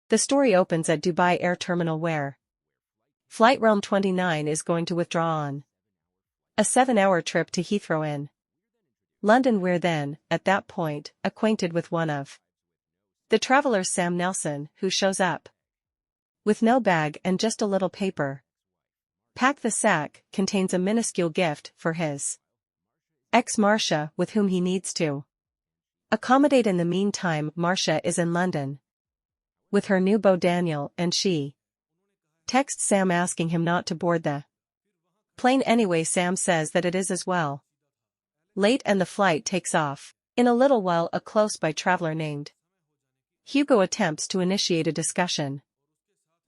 The story opens at Dubai Air Terminal where Flight Realm 29 is going to withdraw on a 7-hour trip to Heathrow in London. We're then, at that point, acquainted with one of the travelers, Sam Nelson, who shows up with no bag and just a little paper. Pack the sack contains a minuscule gift for his ex Marcia, with whom he needs to accommodate. In the meantime, Marcia is in London with her new beau Daniel, and she texts Sam asking him not to board the plane anyway. Sam says that it is as well late and the flight takes off. In a little while a close-by traveler named Hugo attempts to initiate a discussion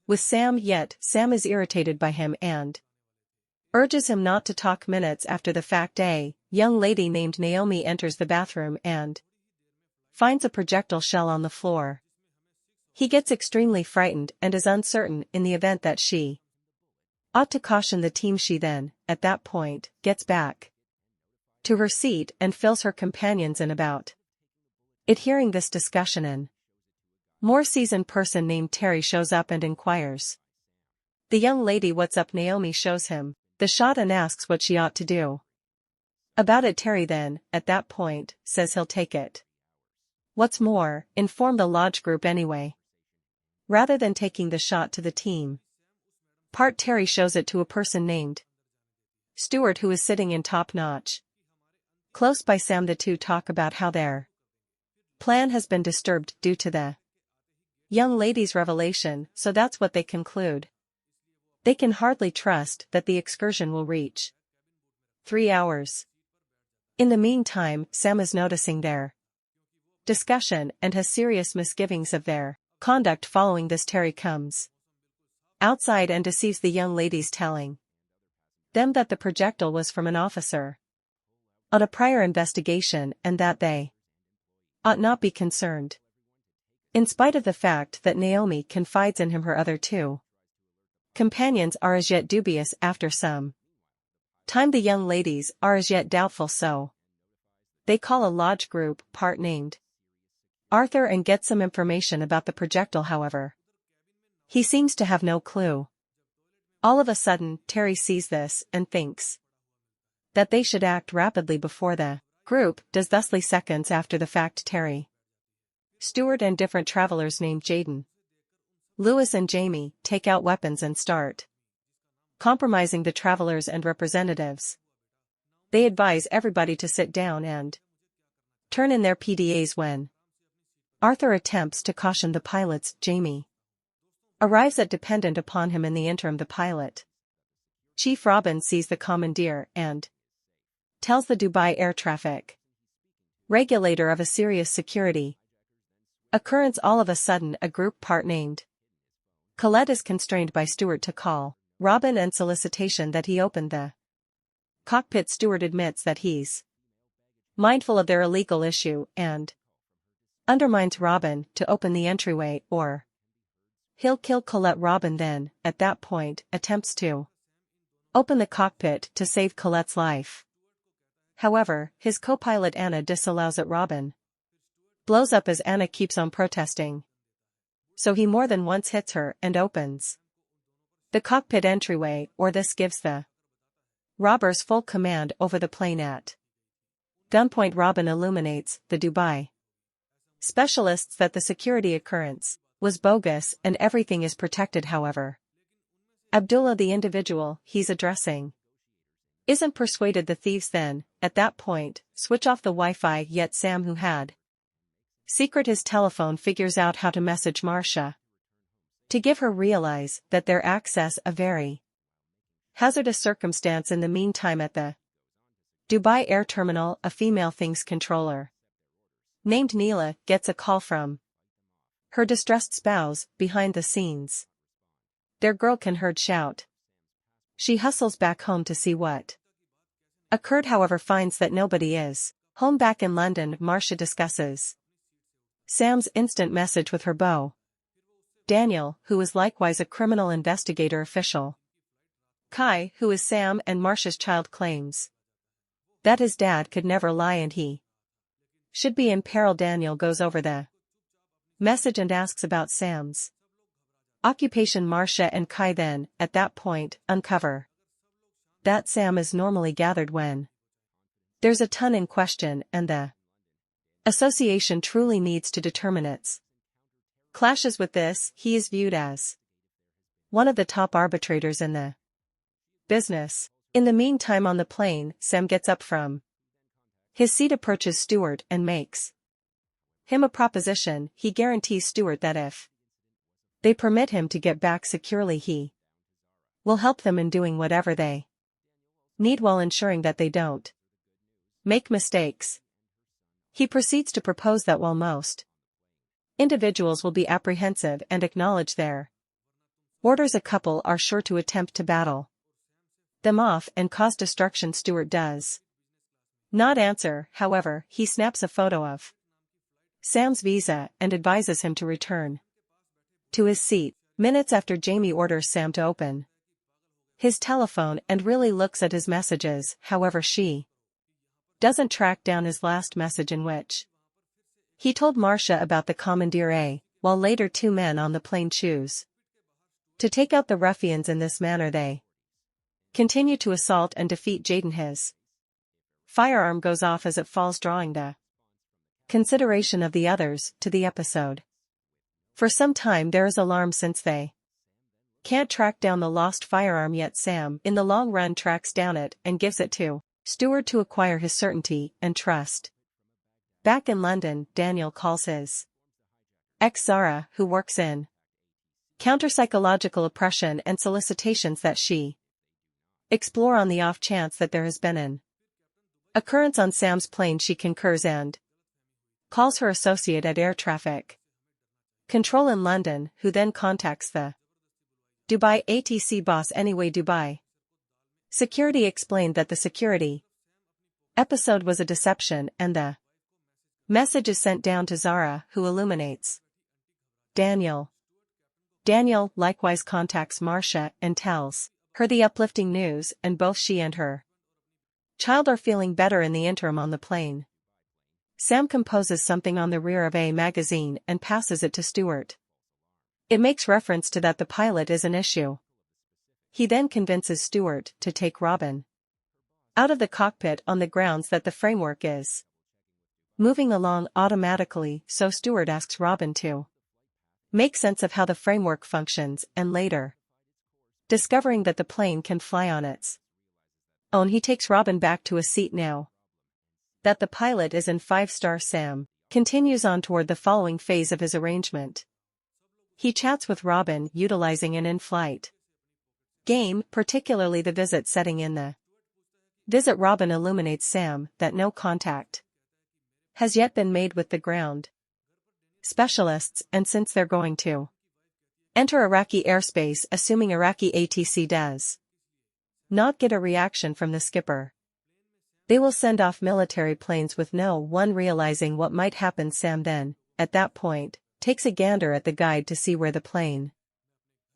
with Sam, yet Sam is irritated by him and urges him not to talk. Minutes after the fact, a young lady named Naomi enters the bathroom and finds a projectile shell on the floor. He gets extremely frightened and is uncertain in the event that she ought to caution the team. She then, at that point, gets back to her seat and fills her companions in about it. Hearing this discussion, an more seasoned person named Terry shows up and inquires the young lady what's up. Naomi shows him the shot and asks what she ought to do about it. Terry then, at that point, says he'll take it. What's more, inform the lodge group anyway, rather than taking the shot to the team. Terry shows it to a person named Stuart, who is sitting in top-notch close by Sam. The two talk about how their plan has been disturbed due to the young lady's revelation, so that's what they conclude. They can hardly trust that the excursion will reach 3 hours. In the meantime, Sam is noticing their discussion and has serious misgivings of their conduct. Following this, Terry comes outside and deceives the young ladies, telling them that the projectile was from an officer on a prior investigation and that they ought not be concerned. In spite of the fact that Naomi confides in him, her other two companions are as yet dubious. After some time, the young ladies are as yet doubtful, so they call a lodge group named Arthur and get some information about the projectile. However, he seems to have no clue. All of a sudden, Terry sees this and thinks that they should act rapidly before the group does. Thusly, seconds after the fact, Terry, Stuart and different travelers named Jaden, Lewis and Jamie take out weapons and start compromising the travelers and representatives. They advise everybody to sit down and turn in their PDAs. When Arthur attempts to caution the pilots, Jamie arrives at dependent upon him. In the interim, the pilot Chief Robin sees the commandeer and tells the Dubai air traffic regulator of a serious security occurrence. All of a sudden, a group named Colette is constrained by Stuart to call Robin and solicitation that he open the cockpit. Stuart admits that he's mindful of their illegal issue and undermines Robin to open the entryway, or he'll kill Colette. Robin then, at that point, attempts to open the cockpit to save Colette's life. However, his co-pilot Anna disallows it. Robin blows up as Anna keeps on protesting, so he more than once hits her and opens the cockpit entryway, or this gives the robbers full command over the plane. At gunpoint, Robin illuminates the Dubai specialists that the security occurrence was bogus and everything is protected. However, Abdullah, the individual he's addressing, isn't persuaded. The thieves then, at that point, switch off the Wi-Fi, yet Sam, who had secret his telephone, figures out how to message Marcia to give her realize that their access a very hazardous circumstance. In the meantime, at the Dubai air terminal, a female things controller named Neela gets a call from her distressed spouse. Behind the scenes, their girl can heard shout. She hustles back home to see what occurred, however finds that nobody is home. Back in London, Marcia discusses Sam's instant message with her beau Daniel, who is likewise a criminal investigator official. Kai, who is Sam and Marcia's child, claims that his dad could never lie and he should be in peril. Daniel goes over the message and asks about Sam's Occupation Marcia and Kai then, at that point, uncover that Sam is normally gathered when there's a ton in question and the association truly needs to determine its clashes with this. He is viewed as one of the top arbitrators in the business. In the meantime on the plane, Sam gets up from his seat, approaches Stewart and makes him a proposition. He guarantees Stewart that if they permit him to get back securely, he will help them in doing whatever they need while ensuring that they don't make mistakes. He proceeds to propose that while most individuals will be apprehensive and acknowledge their orders, a couple are sure to attempt to battle them off and cause destruction. Stewart does not answer, however. He snaps a photo of Sam's visa and advises him to return to his seat. Minutes after, Jamie orders Sam to open his telephone and really looks at his messages. However, she doesn't track down his last message, in which he told Marcia about the commandeer, while later two men on the plane choose to take out the ruffians. In this manner they continue to assault and defeat Jaden. His firearm goes off as it falls, drawing the consideration of the others to the episode. For some time there is alarm since they can't track down the lost firearm, yet Sam in the long run tracks down it and gives it to Stewart to acquire his certainty and trust. Back in London, Daniel calls his ex Zara, who works in counter-psychological oppression and solicitations that she explore on the off chance that there has been an occurrence on Sam's plane. She concurs and calls her associate at air traffic control in London, who then contacts the Dubai ATC boss. Anyway, Dubai security explained that the security episode was a deception and the message is sent down to Zara, who illuminates Daniel. Daniel likewise contacts Marcia and tells her the uplifting news, and both she and her child are feeling better. In the interim on the plane, Sam composes something on the rear of a magazine and passes it to Stewart. It makes reference to that the pilot is an issue. He then convinces Stewart to take Robin out of the cockpit on the grounds that the framework is moving along automatically, so Stewart asks Robin to make sense of how the framework functions, and later, discovering that the plane can fly on its own, he takes Robin back to a seat. Now that the pilot is in 5-star, Sam continues on toward the following phase of his arrangement. He chats with Robin utilizing an in-flight game, particularly the visit setting. In the visit, Robin illuminates Sam that no contact has yet been made with the ground specialists, and since they're going to enter Iraqi airspace, assuming Iraqi ATC does not get a reaction from the skipper, they will send off military planes with no one realizing what might happen. Sam then, at that point, takes a gander at the guide to see where the plane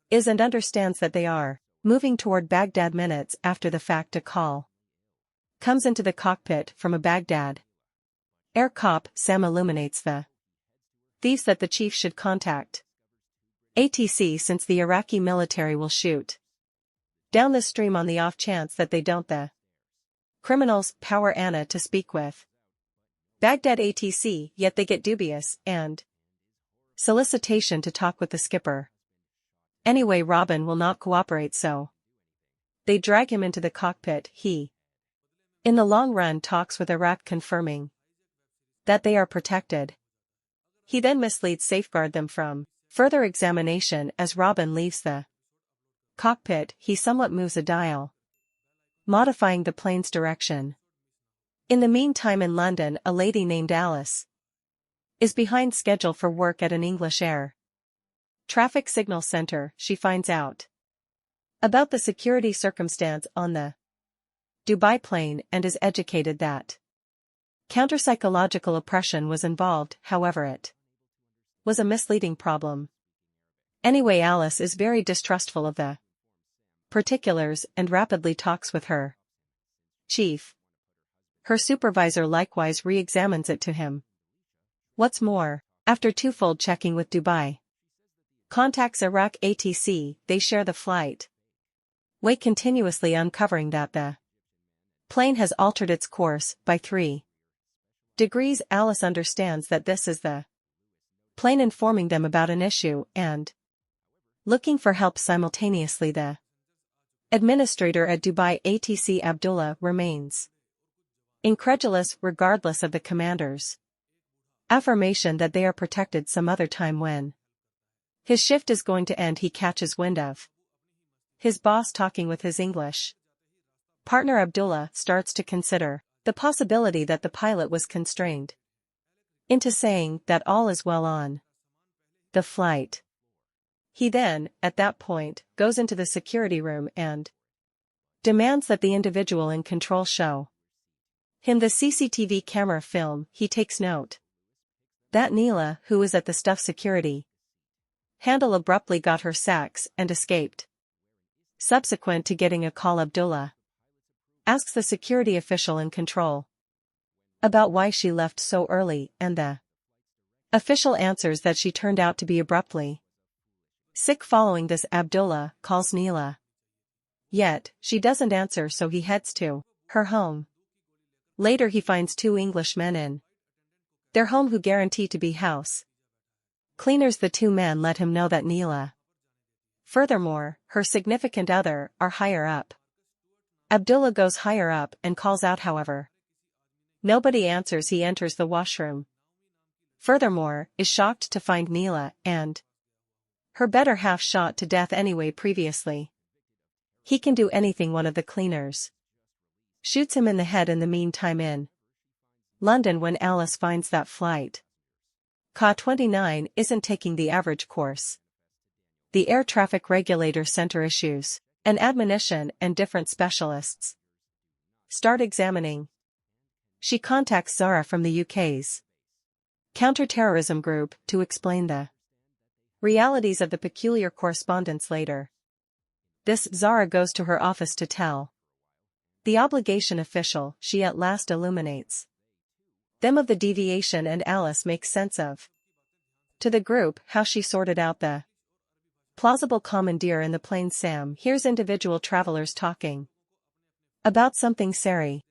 is and understands that they are moving toward Baghdad. Minutes after the fact, a call comes into the cockpit from a Baghdad air cop. Sam illuminates the thieves that the chief should contact ATC, since the Iraqi military will shoot down the stream on the off chance that they don't. The criminals power Anna to speak with Baghdad ATC, yet they get dubious and solicitation to talk with the skipper. Anyway, Robin will not cooperate, so they drag him into the cockpit. He, in the long run, talks with Iraq, confirming that they are protected. He then misleads safeguard them from further examination. As Robin leaves the cockpit, he somewhat moves a dial, modifying the plane's direction. In the meantime in London, a lady named Alice is behind schedule for work at an English air traffic signal center. She finds out about the security circumstance on the Dubai plane and is educated that counter-psychological oppression was involved. However, it was a misleading problem. Anyway, Alice is very distrustful of the particulars and rapidly talks with her chief. Her supervisor likewise re-examines it to him. What's more, after twofold checking with Dubai, Contacts Iraq ATC, they share the flight. Way continuously uncovering that the plane has altered its course by 3 degrees. Alice understands that this is the plane informing them about an issue and looking for help simultaneously. The administrator at Dubai ATC Abdullah remains incredulous regardless of the commander's affirmation that they are protected. Some other time when his shift is going to end, he catches wind of his boss talking with his English partner. Abdullah starts to consider the possibility that the pilot was constrained into saying that all is well on the flight. He then, at that point, goes into the security room and demands that the individual in control show him the CCTV camera film. He takes note that Neela, who was at the staff security handle, abruptly got her sacks and escaped. Subsequent to getting a call, Abdullah asks the security official in control about why she left so early, and the official answers that she turned out to be abruptly sick. Following this, Abdullah calls Neela. Yet, she doesn't answer, so he heads to her home. Later he finds 2 Englishmen in their home who guarantee to be house cleaners. The 2 men let him know that Neela, furthermore, her significant other, are higher up. Abdullah goes higher up and calls out, however nobody answers. He enters the washroom. Furthermore, is shocked to find Neela and her better half shot to death anyway. Previously, he can do anything. One of the cleaners shoots him in the head. In the meantime, in London, when Alice finds that flight Ka-29 isn't taking the average course, the air traffic regulator center issues an admonition, and different specialists start examining. She contacts Zara from the UK's counter-terrorism group to explain the realities of the peculiar correspondence. Later, this Zara goes to her office to tell the obligation official. She at last illuminates them of the deviation, and Alice makes sense of to the group how she sorted out the plausible commandeer in the plane. Sam hears individual travelers talking about something Sari